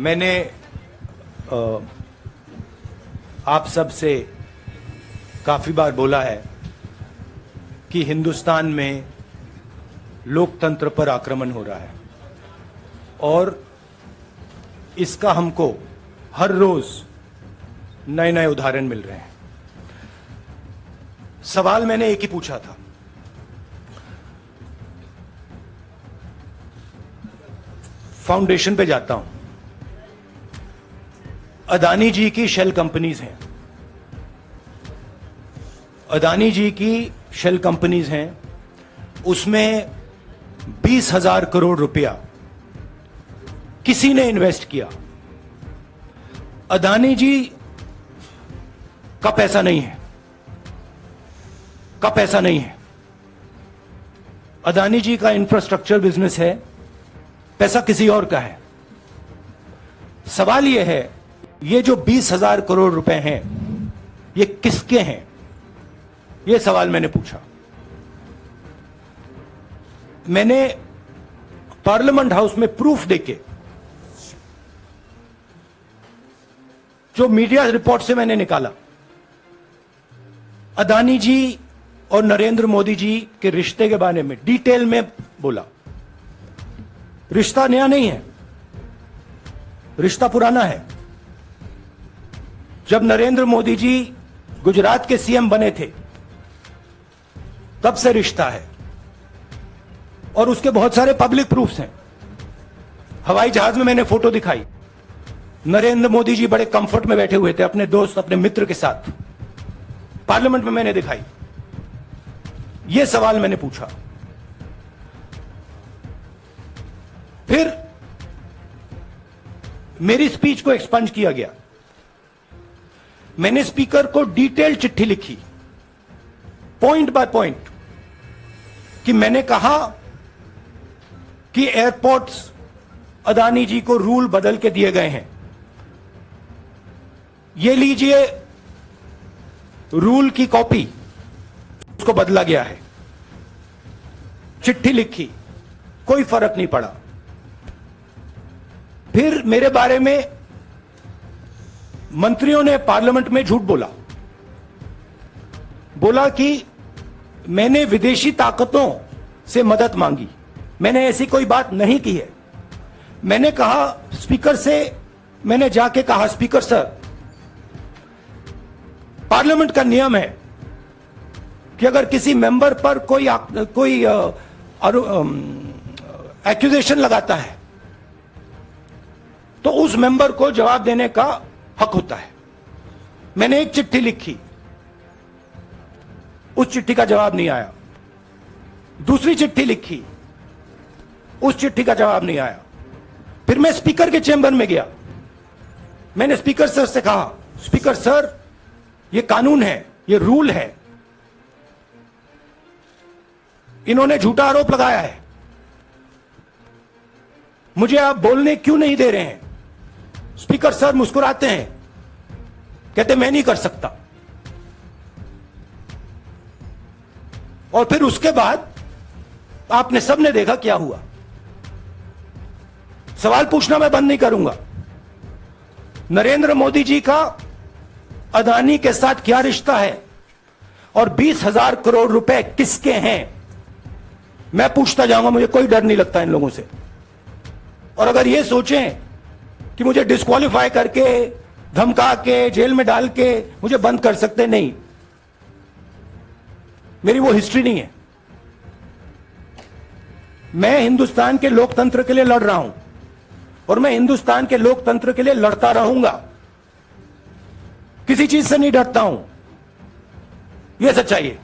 मैंने आप सब से काफी बार बोला है कि हिंदुस्तान में लोकतंत्र पर आक्रमण हो रहा है और इसका हमको हर रोज नए नए उदाहरण मिल रहे हैं। सवाल मैंने एक ही पूछा था, फाउंडेशन पे जाता हूं, अदानी जी की शेल कंपनीज हैं, अदानी जी की शेल कंपनीज हैं, उसमें 20,000 करोड़ रुपया किसी ने इन्वेस्ट किया। अदानी जी का पैसा नहीं है, अदानी जी का इंफ्रास्ट्रक्चर बिजनेस है, पैसा किसी और का है। सवाल यह है, ये जो 20,000 करोड़ रुपए हैं ये किसके हैं? यह सवाल मैंने पूछा। मैंने पार्लियामेंट हाउस में प्रूफ देके, जो मीडिया रिपोर्ट से मैंने निकाला, अदानी जी और नरेंद्र मोदी जी के रिश्ते के बारे में डिटेल में बोला। रिश्ता नया नहीं है, रिश्ता पुराना है। जब नरेंद्र मोदी जी गुजरात के सीएम बने थे तब से रिश्ता है और उसके बहुत सारे पब्लिक प्रूफ्स हैं। हवाई जहाज में मैंने फोटो दिखाई, नरेंद्र मोदी जी बड़े कंफर्ट में बैठे हुए थे अपने दोस्त, अपने मित्र के साथ। पार्लियामेंट में मैंने दिखाई। यह सवाल मैंने पूछा। फिर मेरी स्पीच को एक्सपंज किया गया। मैंने स्पीकर को डिटेल चिट्ठी लिखी, पॉइंट बाय पॉइंट, कि मैंने कहा कि एयरपोर्ट्स अदानी जी को रूल बदल के दिए गए हैं। ये लीजिए रूल की कॉपी, उसको बदला गया है। चिट्ठी लिखी, कोई फर्क नहीं पड़ा। फिर मेरे बारे में मंत्रियों ने पार्लियामेंट में झूठ बोला कि मैंने विदेशी ताकतों से मदद मांगी। मैंने ऐसी कोई बात नहीं की है। मैंने कहा स्पीकर से, मैंने जाके कहा, स्पीकर सर, पार्लियामेंट का नियम है कि अगर किसी मेंबर पर कोई एक्यूजेशन लगाता है तो उस मेंबर को जवाब देने का हक होता है। मैंने एक चिट्ठी लिखी, उस चिट्ठी का जवाब नहीं आया। दूसरी चिट्ठी लिखी, उस चिट्ठी का जवाब नहीं आया। फिर मैं स्पीकर के चेंबर में गया। मैंने स्पीकर सर से कहा, स्पीकर सर, यह कानून है, यह रूल है, इन्होंने झूठा आरोप लगाया है, मुझे आप बोलने क्यों नहीं दे रहे हैं? स्पीकर सर मुस्कुराते हैं, कहते मैं नहीं कर सकता। और फिर उसके बाद आपने सबने देखा क्या हुआ। सवाल पूछना मैं बंद नहीं करूंगा। नरेंद्र मोदी जी का अदानी के साथ क्या रिश्ता है और 20,000 करोड़ रुपए किसके हैं, मैं पूछता जाऊंगा। मुझे कोई डर नहीं लगता इन लोगों से। और अगर ये सोचें कि मुझे डिस्क्वालीफाई करके, धमका के, जेल में डाल के मुझे बंद कर सकते, नहीं, मेरी वो हिस्ट्री नहीं है। मैं हिंदुस्तान के लोकतंत्र के लिए लड़ रहा हूं और मैं हिंदुस्तान के लोकतंत्र के लिए लड़ता रहूंगा। किसी चीज से नहीं डरता हूं, यह सच्चाई है।